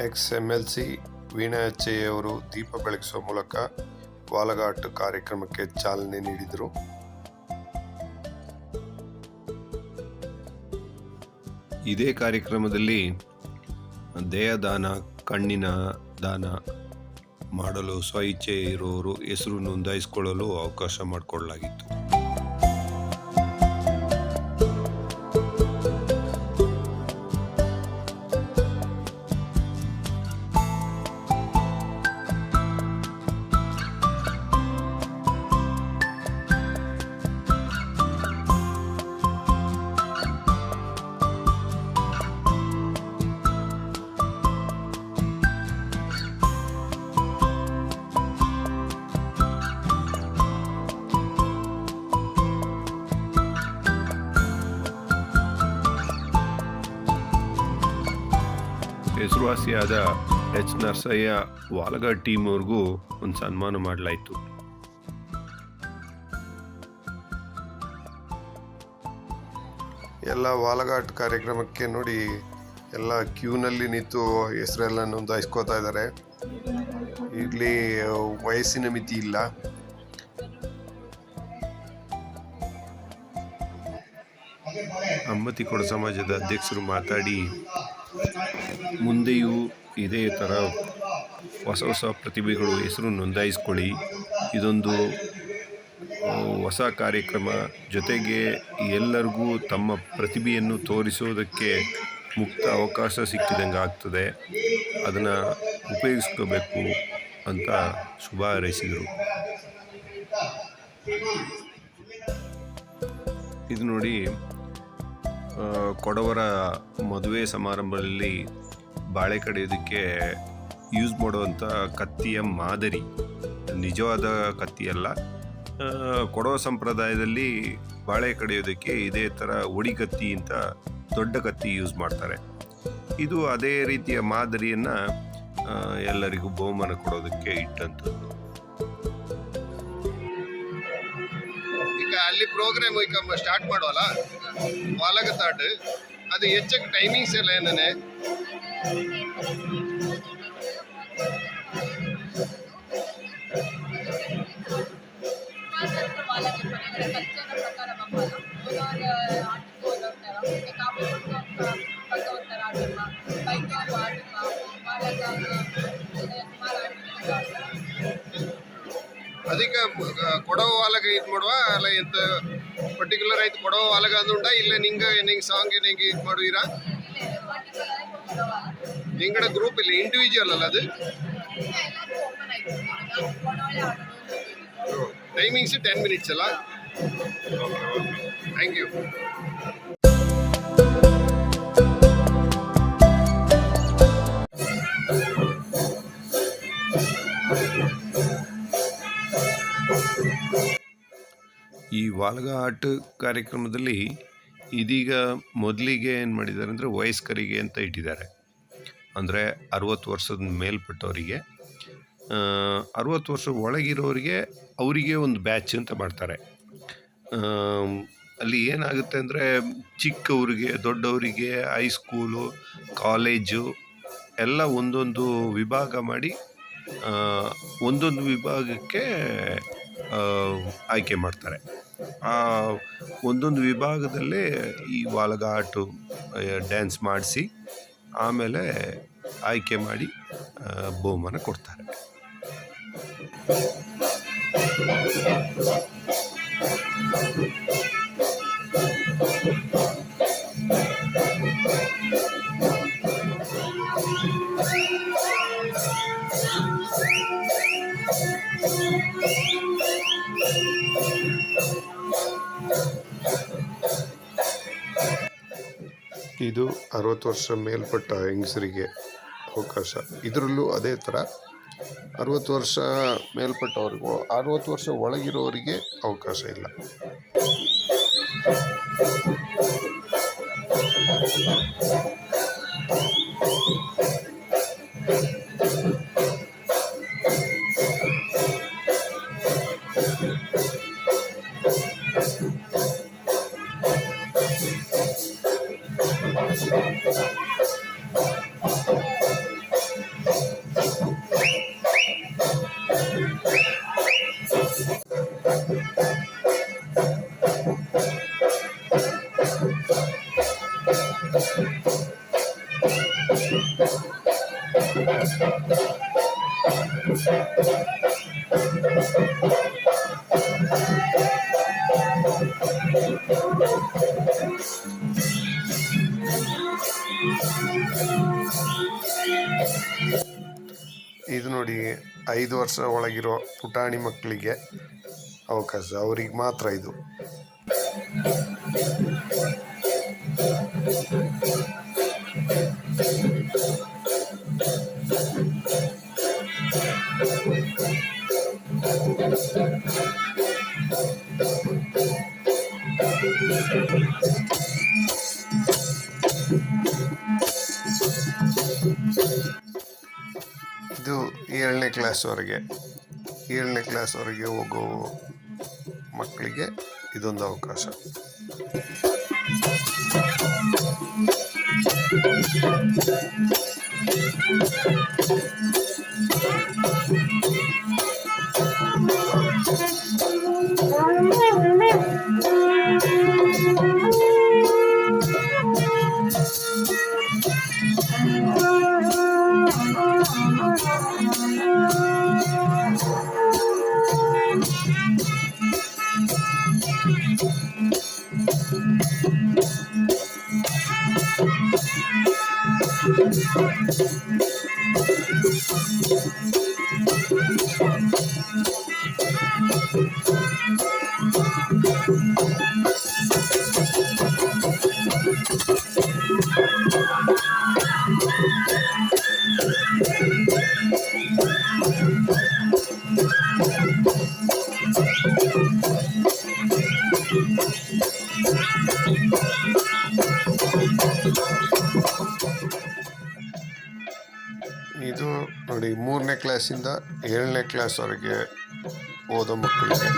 ಎಕ್ಸ್-MLC ವೀಣಾ ಎಚ್ಚಯ್ಯವರು ದೀಪ ಬೆಳಗಿಸುವ ಮೂಲಕ ವಾಲಘಾಟ್ ಕಾರ್ಯಕ್ರಮಕ್ಕೆ ಚಾಲನೆ ನೀಡಿದರು. ಇದೇ ಕಾರ್ಯಕ್ರಮದಲ್ಲಿ ದೇಹದಾನ, ಕಣ್ಣಿನ ದಾನ ಮಾಡಲು ಸ್ವಇಚ್ಛೆ ಇರುವವರು ಹೆಸರು ನೋಂದಾಯಿಸಿಕೊಳ್ಳಲು ಅವಕಾಶ ಮಾಡಿಕೊಡಲಾಗಿತ್ತು. ಹೆಸರುವಾಸಿಯಾದ ಎಚ್ ನರಸಯ್ಯ ವಾಲಘಾಟ್ ಟೀಮ್ ಅವ್ರಿಗೂ ಒಂದು ಸನ್ಮಾನ ಮಾಡಲಾಯಿತು. ಎಲ್ಲ ವಾಲಘಾಟ್ ಕಾರ್ಯಕ್ರಮಕ್ಕೆ ನೋಡಿ ಎಲ್ಲ ಕ್ಯೂನಲ್ಲಿ ನಿಂತು ಹೆಸರೆಲ್ಲ ನೋಂದಾಯಿಸ್ಕೋತಾ ಇದ್ದಾರೆ. ಇಲ್ಲಿ ವಯಸ್ಸಿನ ಮಿತಿ ಇಲ್ಲ. ಅಮ್ಮತ್ತಿಕೊಡ ಸಮಾಜದ ಅಧ್ಯಕ್ಷರು ಮಾತಾಡಿ, ಮುಂದೆಯೂ ಇದೇ ಥರ ಹೊಸ ಪ್ರತಿಭೆಗಳು ಹೆಸರು ನೋಂದಾಯಿಸ್ಕೊಳ್ಳಿ. ಇದೊಂದು ಹೊಸ ಕಾರ್ಯಕ್ರಮ, ಜೊತೆಗೆ ಎಲ್ಲರಿಗೂ ತಮ್ಮ ಪ್ರತಿಭೆಯನ್ನು ತೋರಿಸೋದಕ್ಕೆ ಮುಕ್ತ ಅವಕಾಶ ಸಿಕ್ಕಿದಂಗೆ ಆಗ್ತದೆ. ಅದನ್ನು ಉಪಯೋಗಿಸ್ಕೋಬೇಕು ಅಂತ ಶುಭ ಹಾರೈಸಿದರು. ಇದು ನೋಡಿ, ಕೊಡವರ ಮದುವೆ ಸಮಾರಂಭದಲ್ಲಿ ಬಾಳೆ ಕಡಿಯೋದಕ್ಕೆ ಯೂಸ್ ಮಾಡುವಂಥ ಕತ್ತಿಯ ಮಾದರಿ, ನಿಜವಾದ ಕತ್ತಿಯಲ್ಲ. ಕೊಡವ ಸಂಪ್ರದಾಯದಲ್ಲಿ ಬಾಳೆ ಕಡಿಯೋದಕ್ಕೆ ಇದೇ ಥರ ಒಡಿ ಕತ್ತಿ ಅಂತ ದೊಡ್ಡ ಕತ್ತಿ ಯೂಸ್ ಮಾಡ್ತಾರೆ. ಇದು ಅದೇ ರೀತಿಯ ಮಾದರಿಯನ್ನು ಎಲ್ಲರಿಗೂ ಬಹುಮಾನ ಕೊಡೋದಕ್ಕೆ ಇಟ್ಟಂಥದ್ದು. ಈಗ ಅಲ್ಲಿ ಪ್ರೋಗ್ರಾಮ್ ಈಗ ಸ್ಟಾರ್ಟ್ ಮಾಡುವಲ್ಲ ವಾಲಘಾಟ್, ಅದು ಹೆಚ್ಚಕ್ಕೆ ಟೈಮಿಂಗ್ಸ್ ಎಲ್ಲ ಏನೇ ಅದಕ್ಕೆ ಕೊಡವ ವಾಲಗ ಇದು ಮಾಡುವ ಅಲ್ಲ, ಎಂತ ಪರ್ಟಿಕ್ಯುಲರ್ ಆಯ್ತು ಕೊಡವ ವಾಲಗ ಅಂದುಂಟ ಇಲ್ಲ ನಿಂಗೆ ಸಾಂಗ್ ನಿಂಗೆ ಇದು ಮಾಡುವೀರಾ? ನಿಂಗಡ ಗ್ರೂಪ್ ಇಲ್ಲ, ಇಂಡಿವಿಜುವಲ್ ಅಲ್ಲ ಅದು. ಟೈಮಿಂಗ್ಸ್ 10 minutes ಅಲ್ಲ. Thank you. ಈ ವಾಲಘಾಟ್ ಕಾರ್ಯಕ್ರಮದಲ್ಲಿ ಇದೀಗ ಮೊದಲಿಗೆ ಏನು ಮಾಡಿದ್ದಾರೆ ಅಂದರೆ ವಯಸ್ಕರಿಗೆ ಅಂತ ಇಟ್ಟಿದ್ದಾರೆ. ಅಂದರೆ 60 ವರ್ಷದ ಮೇಲ್ಪಟ್ಟವರಿಗೆ, 60 ವರ್ಷ ಒಳಗಿರೋರಿಗೆ ಅವರಿಗೆ ಒಂದು ಬ್ಯಾಚ್ ಅಂತ ಮಾಡ್ತಾರೆ. ಅಲ್ಲಿ ಏನಾಗುತ್ತೆ ಅಂದರೆ ಚಿಕ್ಕವರಿಗೆ, ದೊಡ್ಡವರಿಗೆ, ಹೈಸ್ಕೂಲು, ಕಾಲೇಜು ಎಲ್ಲ ಒಂದೊಂದು ವಿಭಾಗ ಮಾಡಿ ಒಂದೊಂದು ವಿಭಾಗಕ್ಕೆ ಆಯ್ಕೆ ಮಾಡ್ತಾರೆ. ಆ ಒಂದೊಂದು ವಿಭಾಗದಲ್ಲೇ ಈ ವಾಲಘಾಟು ಡ್ಯಾನ್ಸ್ ಮಾಡಿಸಿ ಆಮೇಲೆ ಆಯ್ಕೆ ಮಾಡಿ ಬಹುಮಾನ ಕೊಡ್ತಾರೆ. ಇದು 60 ವರ್ಷ ಮೇಲ್ಪಟ್ಟ ಹೆಂಗಸರಿಗೆ ಅವಕಾಶ. ಇದರಲ್ಲೂ ಅದೇ ಥರ 60 ವರ್ಷ ಮೇಲ್ಪಟ್ಟವ್ರಿಗೂ, 60 ವರ್ಷ ಒಳಗಿರೋರಿಗೆ ಅವಕಾಶ ಇಲ್ಲ. ಇದು ನೋಡಿ 5 ವರ್ಷ ಒಳಗಿರೋ ಪುಟಾಣಿ ಮಕ್ಕಳಿಗೆ ಅವಕಾಶ, ಅವ್ರಿಗೆ ಮಾತ್ರ ಇದು. ಇದು 7ನೇ ಕ್ಲಾಸ್ವರೆಗೆ ಹೋಗೋ ಮಕ್ಕಳಿಗೆ ಇದೊಂದು ಅವಕಾಶ. ಇದು ನೋಡಿ 3ನೇ ಕ್ಲಾಸಿಂದ 7ನೇ ಕ್ಲಾಸ್ವರೆಗೆ ಓದೋ ಮಕ್ಕಳಿಗೆ.